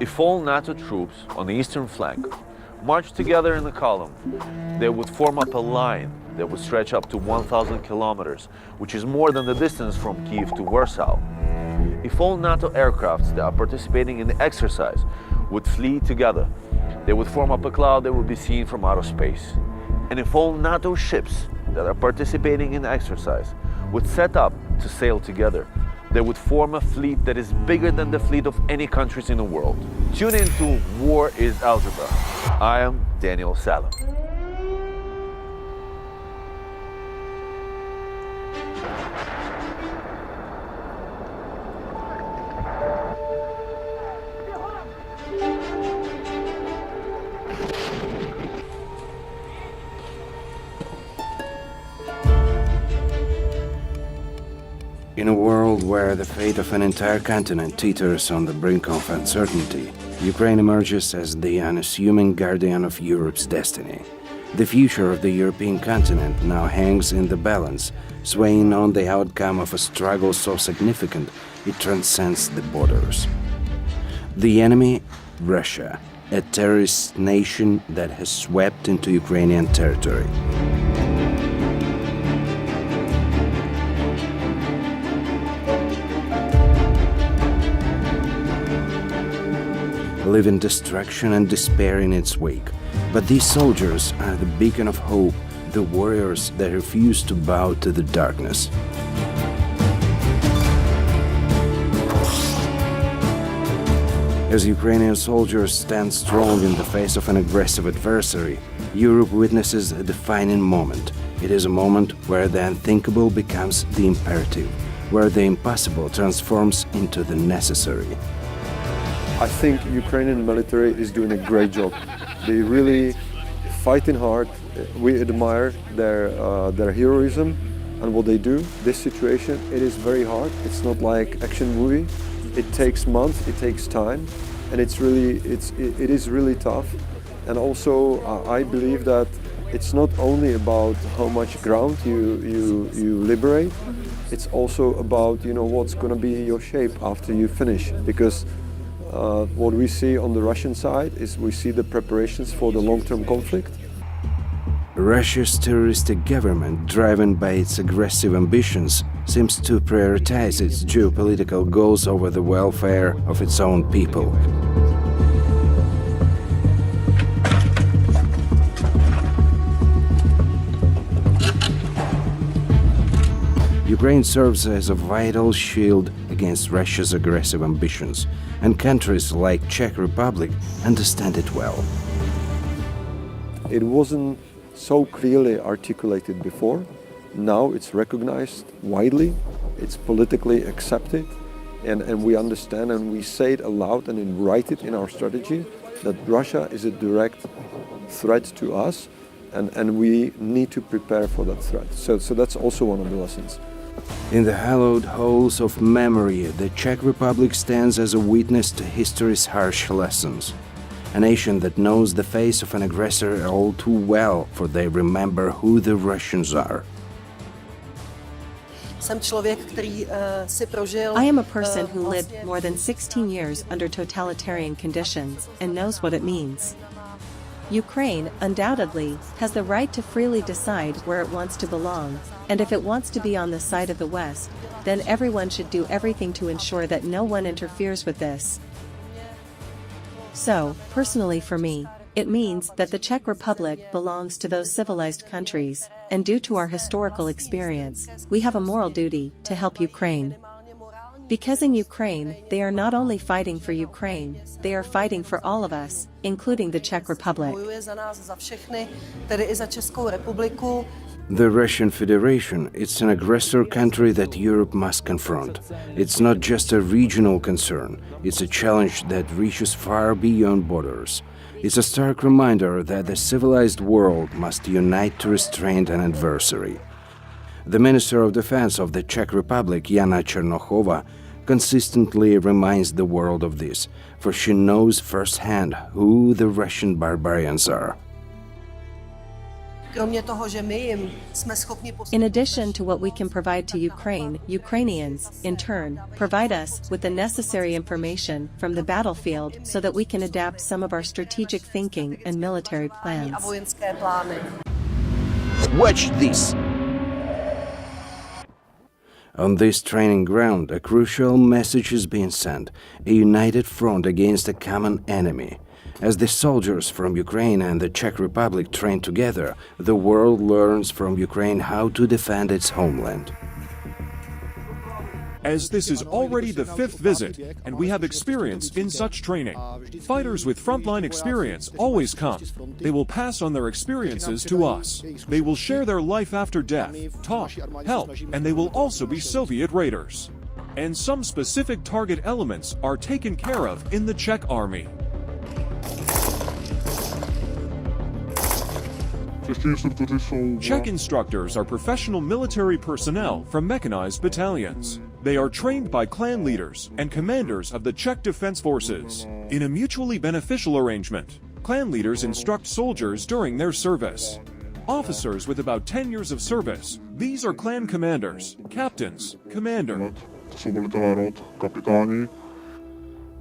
If all NATO troops on the eastern flank marched together in a column, they would form up a line that would stretch up to 1,000 kilometers, which is more than the distance from Kiev to Warsaw. If all NATO aircrafts that are participating in the exercise would flee together, they would form up a cloud that would be seen from outer space. And if all NATO ships that are participating in the exercise would set up to sail together, they would form a fleet that is bigger than the fleet of any countries in the world. Tune in to War is Algebra. I am Daniel Salam. In a world where the fate of an entire continent teeters on the brink of uncertainty, Ukraine emerges as the unassuming guardian of Europe's destiny. The future of the European continent now hangs in the balance, swaying on the outcome of a struggle so significant it transcends the borders. The enemy, Russia, a terrorist nation that has swept into Ukrainian territory. Leaving destruction and despair in its wake. But these soldiers are the beacon of hope, the warriors that refuse to bow to the darkness. As Ukrainian soldiers stand strong in the face of an aggressive adversary, Europe witnesses a defining moment. It is a moment where the unthinkable becomes the imperative, where the impossible transforms into the necessary. I think Ukrainian military is doing a great job. They really fighting hard. We admire their heroism and what they do. This situation, it is very hard. It's not like action movie. It takes months, it takes time, and it is really tough. And also, I believe that it's not only about how much ground you liberate. It's also about what's going to be your shape after you finish, because what we see on the Russian side is we see the preparations for the long-term conflict. Russia's terroristic government, driven by its aggressive ambitions, seems to prioritize its geopolitical goals over the welfare of its own people. Ukraine serves as a vital shield against Russia's aggressive ambitions, and countries like Czech Republic understand it well. It wasn't so clearly articulated before. Now it's recognized widely, it's politically accepted, and we understand and we say it aloud and write it in our strategy that Russia is a direct threat to us, and we need to prepare for that threat. So that's also one of the lessons. In the hallowed halls of memory, the Czech Republic stands as a witness to history's harsh lessons. A nation that knows the face of an aggressor all too well, for they remember who the Russians are. I am a person who lived more than 16 years under totalitarian conditions and knows what it means. Ukraine, undoubtedly, has the right to freely decide where it wants to belong, and if it wants to be on the side of the West, then everyone should do everything to ensure that no one interferes with this. So, personally for me, it means that the Czech Republic belongs to those civilized countries, and due to our historical experience, we have a moral duty to help Ukraine. Because in Ukraine, they are not only fighting for Ukraine, they are fighting for all of us, including the Czech Republic. The Russian Federation, it's an aggressor country that Europe must confront. It's not just a regional concern, it's a challenge that reaches far beyond borders. It's a stark reminder that the civilized world must unite to restrain an adversary. The Minister of Defense of the Czech Republic, Jana Černochová, consistently reminds the world of this, for she knows firsthand who the Russian barbarians are. kromě toho, že my jim jsme schopni In addition to what we can provide to Ukraine, Ukrainians, in turn, provide us with the necessary information from the battlefield so that we can adapt some of our strategic thinking and military a plans. vojenské plány. Watch this! On this training ground, a crucial message is being sent, a united front against a common enemy. As the soldiers from Ukraine and the Czech Republic train together, the world learns from Ukraine how to defend its homeland. As this is already the 5th visit, and we have experience in such training. Fighters with frontline experience always come. They will pass on their experiences to us. They will share their life after death, talk, help, and they will also be Soviet raiders. And some specific target elements are taken care of in the Czech army. Czech instructors are professional military personnel from mechanized battalions. They are trained by clan leaders and commanders of the Czech Defense Forces. In a mutually beneficial arrangement, clan leaders instruct soldiers during their service. Officers with about 10 years of service, these are clan commanders, captains, commander.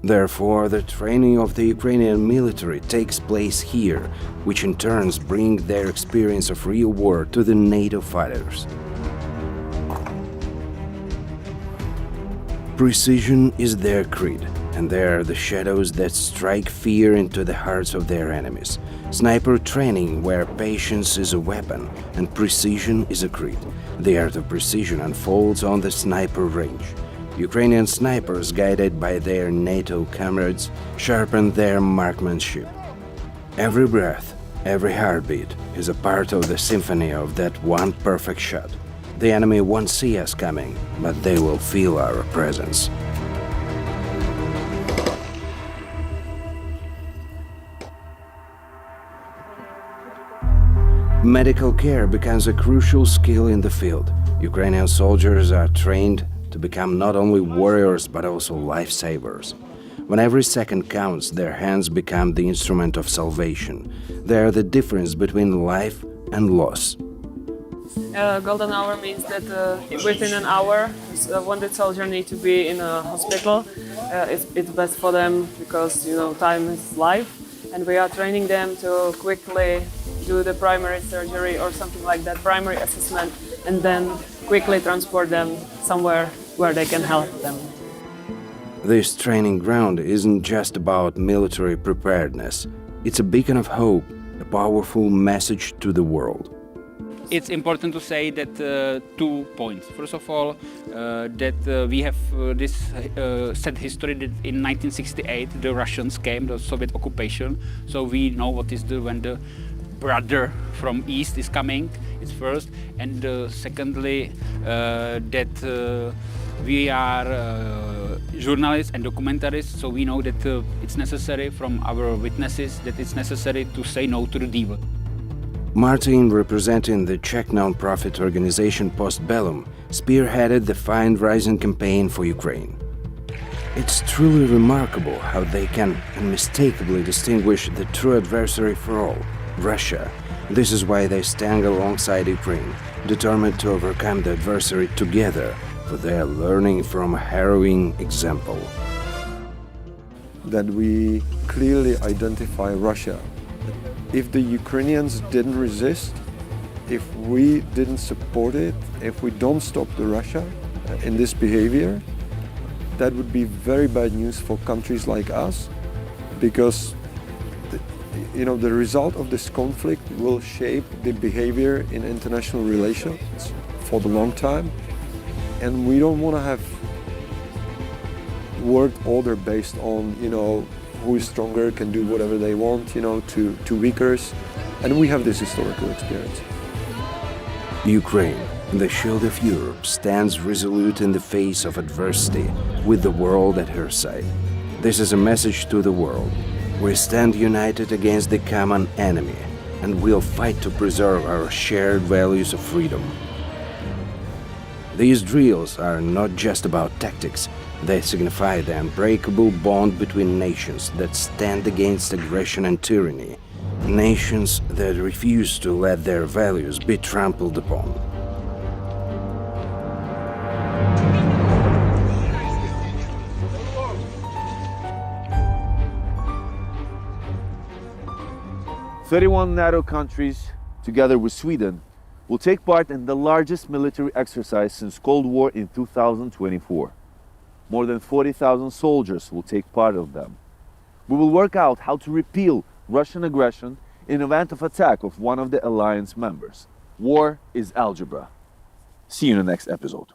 Therefore, the training of the Ukrainian military takes place here, which in turn brings their experience of real war to the NATO fighters. Precision is their creed, and they are the shadows that strike fear into the hearts of their enemies. Sniper training, where patience is a weapon and precision is a creed. The art of precision unfolds on the sniper range. Ukrainian snipers, guided by their NATO comrades, sharpen their marksmanship. Every breath, every heartbeat is a part of the symphony of that one perfect shot. The enemy won't see us coming, but they will feel our presence. Medical care becomes a crucial skill in the field. Ukrainian soldiers are trained to become not only warriors but also lifesavers. When every second counts, their hands become the instrument of salvation. They are the difference between life and loss. Golden hour means that within an hour, a wounded soldier needs to be in a hospital. It's best for them because time is life, and we are training them to quickly do the primary surgery or something like that, primary assessment, and then quickly transport them somewhere where they can help them. This training ground isn't just about military preparedness. It's a beacon of hope, a powerful message to the world. It's important to say that 2 points. First of all, that we have this sad history that in 1968 the Russians came, the Soviet occupation. So we know what is when the brother from east is coming. It's first, and secondly that we are journalists and documentarists. So we know that it's necessary from our witnesses that it's necessary to say no to the devil. Martin, representing the Czech non-profit organization Postbellum, spearheaded the Find Rising campaign for Ukraine. It's truly remarkable how they can unmistakably distinguish the true adversary for all, Russia. This is why they stand alongside Ukraine, determined to overcome the adversary together, for they are learning from a harrowing example. That we clearly identify Russia. If the Ukrainians didn't resist, if we didn't support it, if we don't stop the Russia in this behavior, that would be very bad news for countries like us, because the result of this conflict will shape the behavior in international relations for the long time, and we don't want to have world order based on who is stronger can do whatever they want, to weakers, and we have this historical experience. Ukraine, the shield of Europe, stands resolute in the face of adversity, with the world at her side. This is a message to the world. We stand united against the common enemy, and we'll fight to preserve our shared values of freedom. These drills are not just about tactics. They signify the unbreakable bond between nations that stand against aggression and tyranny. nations that refuse to let their values be trampled upon. "31 NATO countries, together with Sweden, will take part in the largest military exercise since Cold War in 2024. More than 40,000 soldiers will take part of them. We will work out how to repeal Russian aggression in event of attack of one of the alliance members. War is algebra." See you in the next episode.